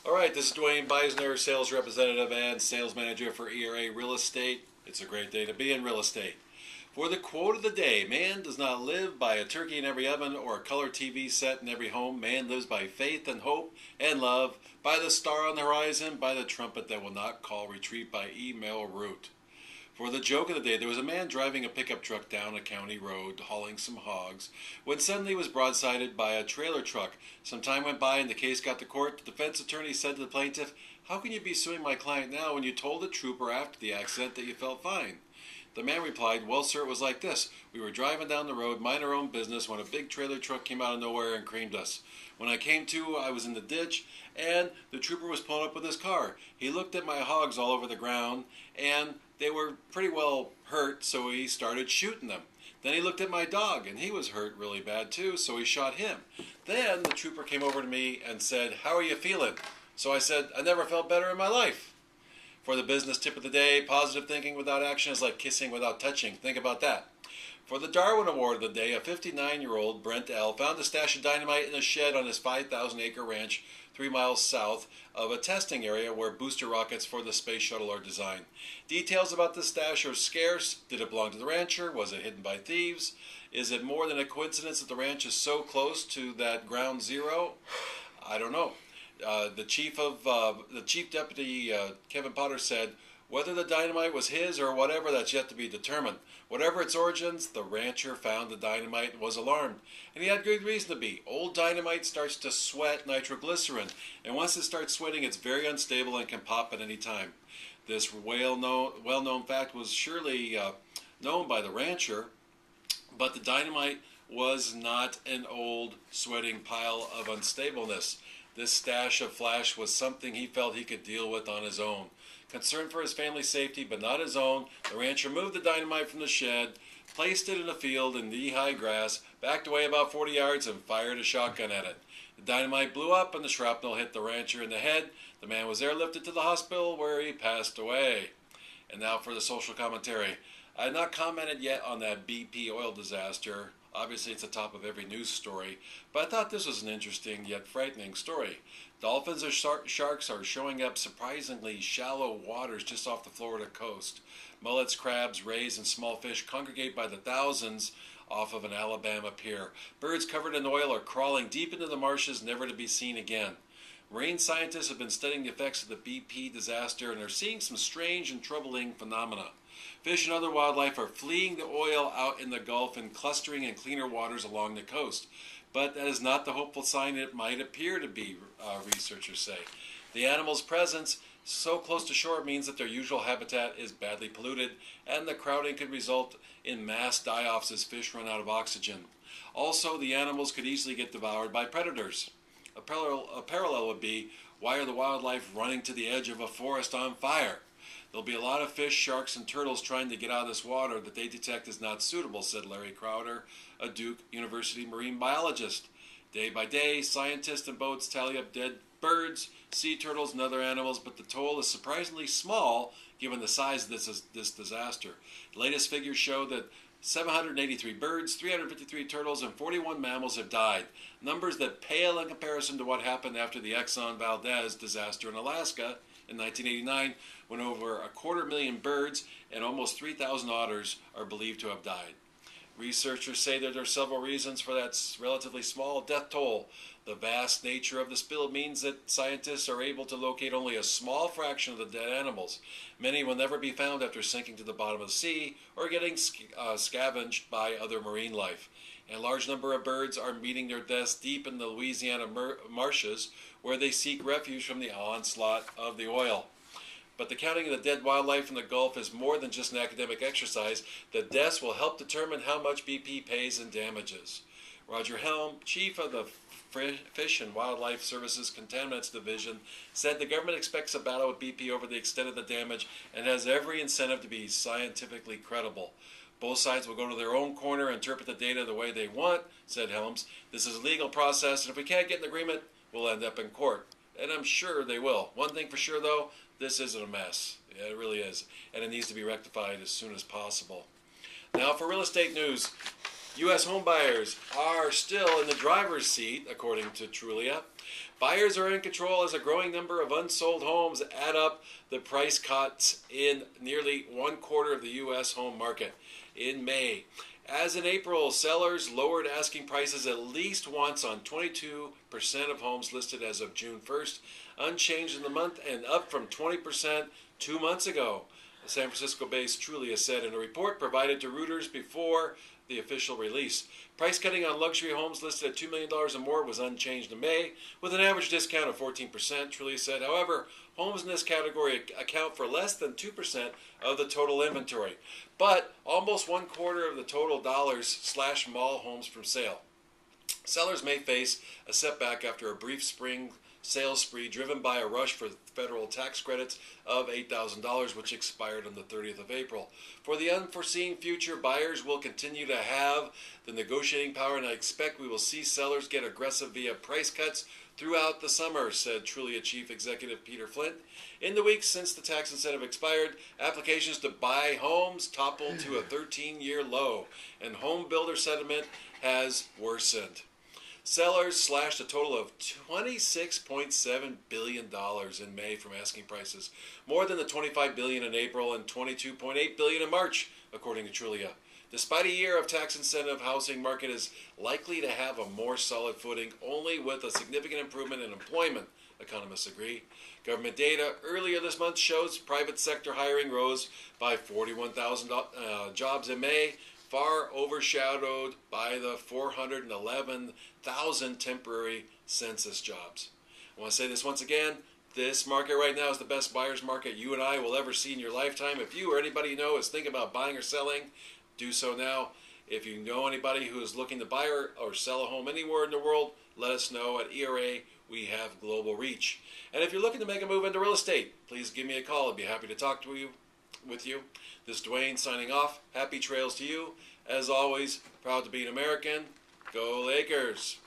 All right, this is Duanebeisner, sales representative and sales manager for ERA Real Estate. It's a great day to be in real estate. For the quote of the day, man does not live by a turkey in every oven or a color TV set in every home. Man lives by faith and hope and love, by the star on the horizon, by the trumpet that will not call retreat by email route. For the joke of the day, there was a man driving a pickup truck down a county road hauling some hogs when suddenly he was broadsided by a trailer truck. Some time went by and the case got to court. The defense attorney said to the plaintiff, "How can you be suing my client now when you told the trooper after the accident that you felt fine?" The man replied, "Well, sir, it was like this. We were driving down the road, minding our own business, when a big trailer truck came out of nowhere and creamed us. When I came to, I was in the ditch, and the trooper was pulling up with his car. He looked at my hogs all over the ground, and they were pretty well hurt, so he started shooting them. Then he looked at my dog, and he was hurt really bad too, so he shot him. Then the trooper came over to me and said, 'How are you feeling?' So I said, 'I never felt better in my life.'" For the business tip of the day, positive thinking without action is like kissing without touching. Think about that. For the Darwin Award of the day, a 59-year-old Brent L. found a stash of dynamite in a shed on his 5,000-acre ranch 3 miles south of a testing area where booster rockets for the space shuttle are designed. Details about the stash are scarce. Did it belong to the rancher? Was it hidden by thieves? Is it more than a coincidence that the ranch is so close to that ground zero? I don't know. The chief deputy, Kevin Potter, said, "Whether the dynamite was his or whatever, that's yet to be determined. Whatever its origins, the rancher found the dynamite and was alarmed. And he had good reason to be. Old dynamite starts to sweat nitroglycerin, and once it starts sweating, it's very unstable and can pop at any time. This well-known fact was surely known by the rancher, but the dynamite was not an old sweating pile of unstableness. This stash of flash was something he felt he could deal with on his own. Concerned for his family's safety, but not his own, the rancher moved the dynamite from the shed, placed it in a field in knee-high grass, backed away about 40 yards, and fired a shotgun at it. The dynamite blew up, and the shrapnel hit the rancher in the head. The man was airlifted to the hospital, where he passed away." And now for the social commentary. I have not commented yet on that BP oil disaster. Obviously, it's the top of every news story, but I thought this was an interesting yet frightening story. Dolphins or sharks are showing up surprisingly shallow waters just off the Florida coast. Mullets, crabs, rays, and small fish congregate by the thousands off of an Alabama pier. Birds covered in oil are crawling deep into the marshes, never to be seen again. Marine scientists have been studying the effects of the BP disaster and are seeing some strange and troubling phenomena. Fish and other wildlife are fleeing the oil out in the Gulf and clustering in cleaner waters along the coast. But that is not the hopeful sign it might appear to be, researchers say. The animals' presence so close to shore means that their usual habitat is badly polluted, and the crowding could result in mass die-offs as fish run out of oxygen. Also, the animals could easily get devoured by predators. A parallel would be, why are the wildlife running to the edge of a forest on fire? There'll be a lot of fish, sharks, and turtles trying to get out of this water that they detect is not suitable, said Larry Crowder, a Duke University marine biologist. Day by day, scientists and boats tally up dead birds, sea turtles, and other animals, but the toll is surprisingly small given the size of this disaster. The latest figures show that 783 birds, 353 turtles, and 41 mammals have died, numbers that pale in comparison to what happened after the Exxon Valdez disaster in Alaska in 1989, when over 250,000 birds and almost 3,000 otters are believed to have died. Researchers say that there are several reasons for that relatively small death toll. The vast nature of the spill means that scientists are able to locate only a small fraction of the dead animals. Many will never be found after sinking to the bottom of the sea or getting scavenged by other marine life. And a large number of birds are meeting their deaths deep in the Louisiana marshes, where they seek refuge from the onslaught of the oil. But the counting of the dead wildlife in the Gulf is more than just an academic exercise. The deaths will help determine how much BP pays in damages. Roger Helm, chief of the Fish and Wildlife Services Contaminants Division, said the government expects a battle with BP over the extent of the damage and has every incentive to be scientifically credible. Both sides will go to their own corner and interpret the data the way they want, said Helms. This is a legal process, and if we can't get an agreement, we'll end up in court. And I'm sure they will. One thing for sure, though, this isn't a mess. Yeah, it really is. And it needs to be rectified as soon as possible. Now for real estate news. U.S. homebuyers are still in the driver's seat, according to Trulia. Buyers are in control as a growing number of unsold homes add up the price cuts in nearly one quarter of the U.S. home market in May. As in April, sellers lowered asking prices at least once on 22% of homes listed as of June 1st, unchanged in the month and up from 20% 2 months ago. The San Francisco-based Trulia said in a report provided to Reuters before the official release. Price cutting on luxury homes listed at $2 million or more was unchanged in May, with an average discount of 14%. Trulia said, however, homes in this category account for less than 2% of the total inventory, but almost one quarter of the total dollars/mall homes from sale. Sellers may face a setback after a brief spring sales spree driven by a rush for federal tax credits of $8,000, which expired on the 30th of April. For the unforeseen future, buyers will continue to have the negotiating power, and I expect we will see sellers get aggressive via price cuts throughout the summer, said Trulia Chief Executive Peter Flint. In the weeks since the tax incentive expired, applications to buy homes toppled to a 13-year low, and home builder sentiment has worsened. Sellers slashed a total of $26.7 billion in May from asking prices, more than the $25 billion in April and $22.8 billion in March, according to Trulia. Despite a year of tax incentive, housing market is likely to have a more solid footing, only with a significant improvement in employment, economists agree. Government data earlier this month shows private sector hiring rose by 41,000 jobs in May, far overshadowed by the 411,000 temporary census jobs. I want to say this once again. This market right now is the best buyer's market you and I will ever see in your lifetime. If you or anybody you know is thinking about buying or selling, do so now. If you know anybody who is looking to buy or sell a home anywhere in the world, let us know. At ERA, we have global reach. And if you're looking to make a move into real estate, please give me a call. I'd be happy to talk with you. This is Duane signing off. Happy trails to you. As always, proud to be an American. Go Lakers!